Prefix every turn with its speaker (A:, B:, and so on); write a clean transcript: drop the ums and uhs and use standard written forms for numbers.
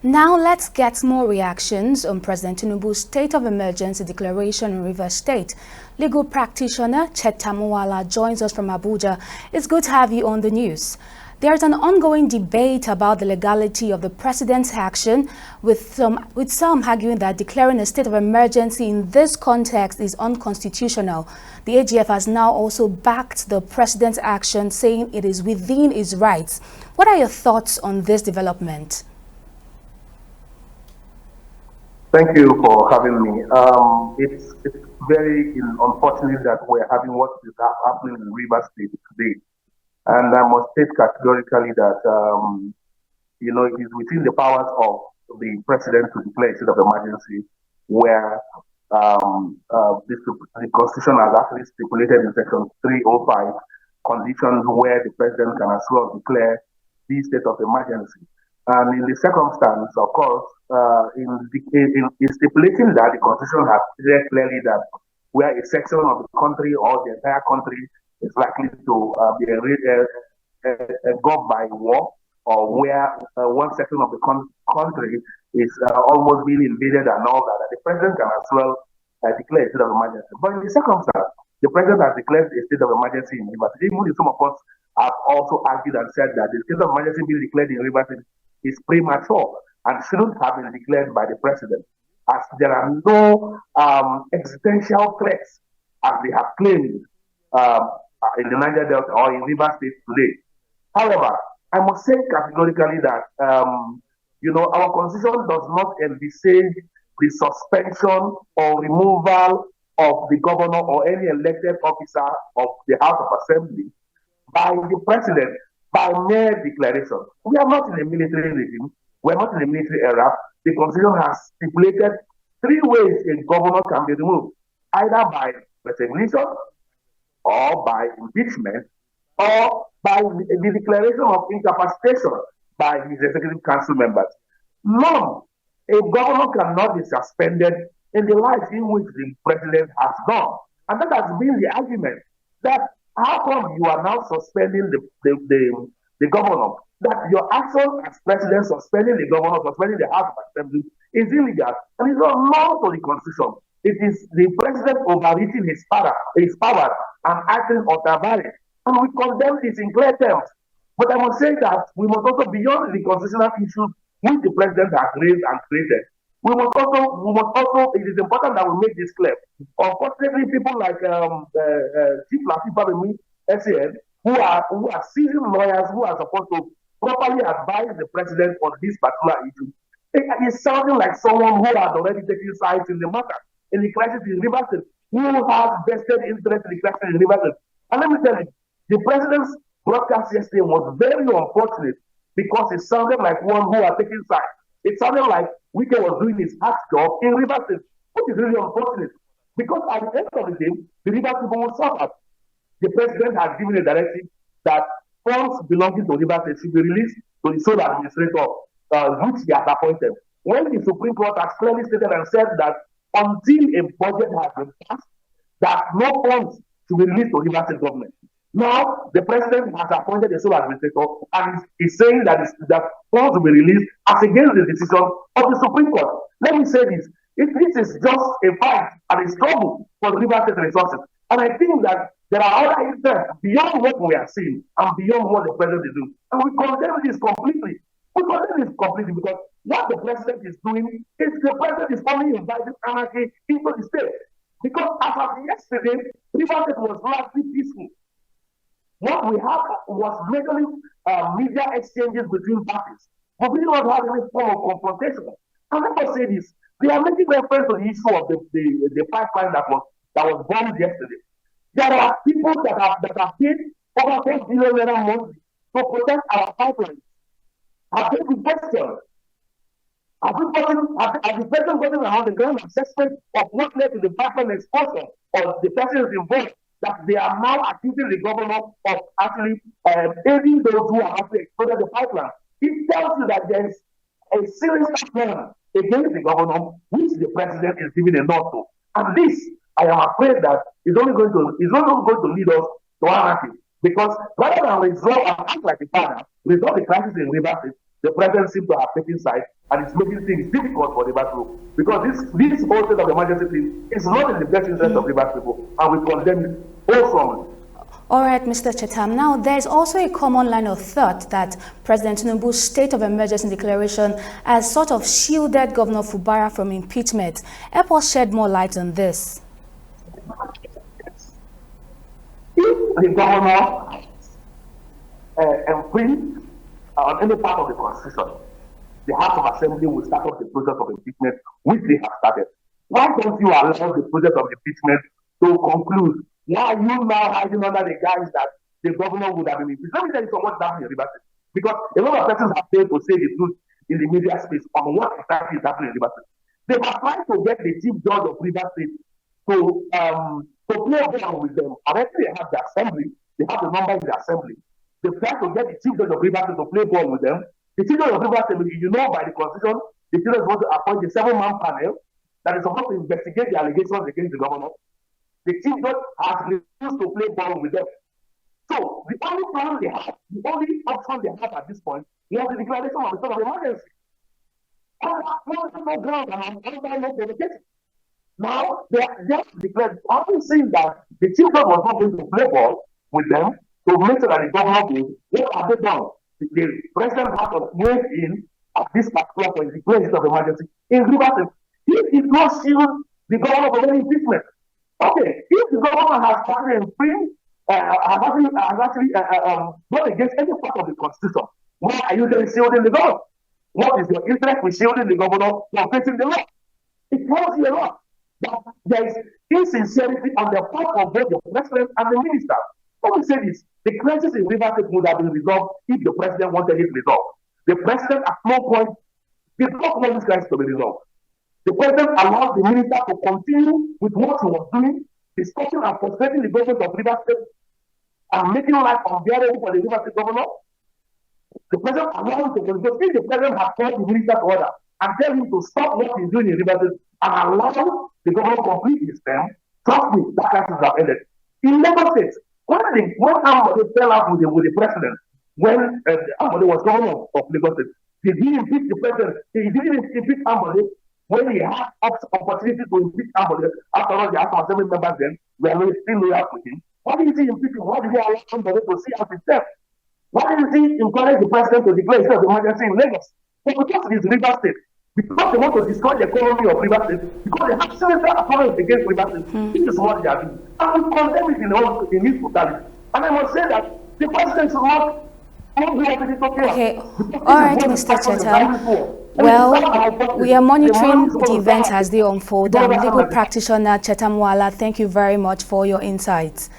A: Now let's get more reactions on President Tinubu's state of emergency declaration in Rivers State. Legal practitioner Cheta Muwala joins us from Abuja. It's good to have you on the news. There's an ongoing debate about the legality of the president's action, with some arguing that declaring a state of emergency in this context is unconstitutional. The AGF has now also backed the president's action, saying it is within his rights. What are your thoughts on this development?
B: Thank you for having me. It's very unfortunate that we're having what is happening in Rivers State today. And I must state categorically that, it is within the powers of the president to declare a state of emergency, where the Constitution has actually stipulated in Section 305 conditions where the president can as well declare the state of emergency. And in the circumstance, of course, in stipulating that, the Constitution has said clearly that where a section of the country or the entire country is likely to be engulfed by war, or where one section of the country is almost being invaded and all that, the president can as well declare a state of emergency. But in the circumstance, the president has declared a state of emergency in Rivers. Even if some of us have also argued and said that the state of emergency being declared in Rivers is premature and shouldn't have been declared by the president, as there are no existential threats, as they have claimed in the Niger Delta or in Rivers State today. However, I must say categorically that our constitution does not envisage the suspension or removal of the governor or any elected officer of the House of Assembly by the president by mere declaration. We are not in a military regime. We are not in a military era. The Constitution has stipulated 3 ways a governor can be removed, either by resignation, or by impeachment, or by the declaration of incapacitation by his executive council members. None. A governor cannot be suspended in the life in which the president has gone. And that has been the argument, that how come you are now suspending the governor? That your action as president, suspending the governor, suspending the House of Assembly, is illegal and it's not law to the Constitution. It is the president overreaching his power and acting automatic. And we condemn this in clear terms. But I must say that we must also, beyond the constitutional issues which the president has raised and created, we must also, it is important that we make this clear. Unfortunately, people like Chief Latif Abemi, SAN, who are seasoned lawyers who are supposed to properly advise the president on this particular issue, it is sounding like someone who has already taken sides in the matter, in the crisis in Rivers State, who has vested interest in the crisis in Rivers State. And let me tell you, the president's broadcast yesterday was very unfortunate because it sounded like one who had taken sides. It sounded like Wike was doing his hard job in Rivers State, which is really unfortunate. Because at the end of the day, the Rivers people will suffer. The president has given a directive that funds belonging to Rivers State should be released to the sole administrator, which he has appointed. When the Supreme Court has clearly stated and said that until a budget has been passed, that no funds should be released to Rivers State government. Now, the president has appointed a sole administrator and is saying that funds will be released as against the decision of the Supreme Court. Let me say this. This is just a fight and a struggle for the Rivers State resources. And I think that there are other interests beyond what we are seeing and beyond what the president is doing. And we condemn this completely. We condemn this completely because what the president is doing is the president is only inviting anarchy into the state. Because as of yesterday, Rivers State was largely peaceful. What we had was majorly media exchanges between parties. But we do not have any form of confrontation. And let us say this. They are making reference to the issue of the pipeline that was bombed yesterday. There are people that have paid over 10 billion naira monthly to protect our pipelines. Have they been questioned? Have the person gotten around the ground assessment of what led to the pipeline explosion or the persons involved, that they are now accusing the governor of actually aiding those who have actually exploded the pipeline? It tells you that there is a serious plan against the governor, which the president is giving a nod to. And this, I am afraid that is not going to lead us to anarchy. Because rather than resolve and act like a father, resolve the crisis in Rivers State, the president seems to have taken sides and it's making things difficult for Rivers people. Because this whole state of emergency thing is not in the best interest of Rivers people, and we condemn it wholesomely.
A: All right, Mr. Chetam. Now, there's also a common line of thought that President Tinubu's state of emergency declaration has sort of shielded Governor Fubara from impeachment. Help us shed more light on this.
B: If the governor infringes on any part of the Constitution, the House of Assembly will start up the process of impeachment, which they have started. Why don't you allow the process of impeachment to conclude? Why are you now hiding under the guise that the governor would have been impeached? Let me tell you what's happening in Rivers State. Because a lot of persons have failed to say the truth in the media space on what exactly is happening in Rivers State. They have tried to get the chief judge of Rivers State to play ball with them. And actually they have the assembly, they have the number in the assembly. They try to get the chief judge of Rivers State to play ball with them. The chief judge of Rivers State, you know by the constitution, the chief judge is supposed to appoint a 7-man panel that is supposed to investigate the allegations against the governor. The chief judge has refused to play ball with them. So the only plan they have, the only option they have at this point was the declaration of a state of emergency. No ground and no provocation. Now they are just declared, having seen that the chief judge was not going to play ball with them to make sure that the governor goes, what have they done? The president has to wait in at this particular point, the place of emergency in Rivers. If it not shield the governor from any impeachment, okay, if the governor has actually infringed, has actually gone against any part of the Constitution, why are you then shielding the governor? What is your interest in shielding the governor from facing the law? It tells you a lot that there is insincerity on the part of both the president and the minister. Let me say this, the crisis in Rivers State would have been resolved if the president wanted it resolved. The president at no point did not want this crisis to be resolved. The president allowed the minister to continue with what he was doing, discussing and frustrating the government of Rivers State and making life unbearable for the Rivers State governor. The president allowed him to continue. If the president had called the minister to order and tell him to stop what he's doing in Rivers State and allow the governor to complete his term, trust me, that crisis would have ended. In Lagos State, when Ambode fell out with the president, when Ambode was governor of Lagos State, did he impeach the president? He didn't impeach Ambode when he had opportunity to impeach Ambode. After all, the House of Assembly members then were still loyal to him. Why didn't he impeach him? Why did he allow Ambode to see out his term? Why didn't he encourage the president to declare a state of emergency in Lagos? But because it is Rivers State, because they want to destroy the economy of Rivers State, because they have sinister opponents against Rivers State, this is what they are doing. And we condemn it in its totality. And I must say that the president should not do everything to care.
A: Okay, all right, Mr. Chetam. Well, we are monitoring the events as they unfold. Legal practitioner Chetam Muala, thank you very much for your insights.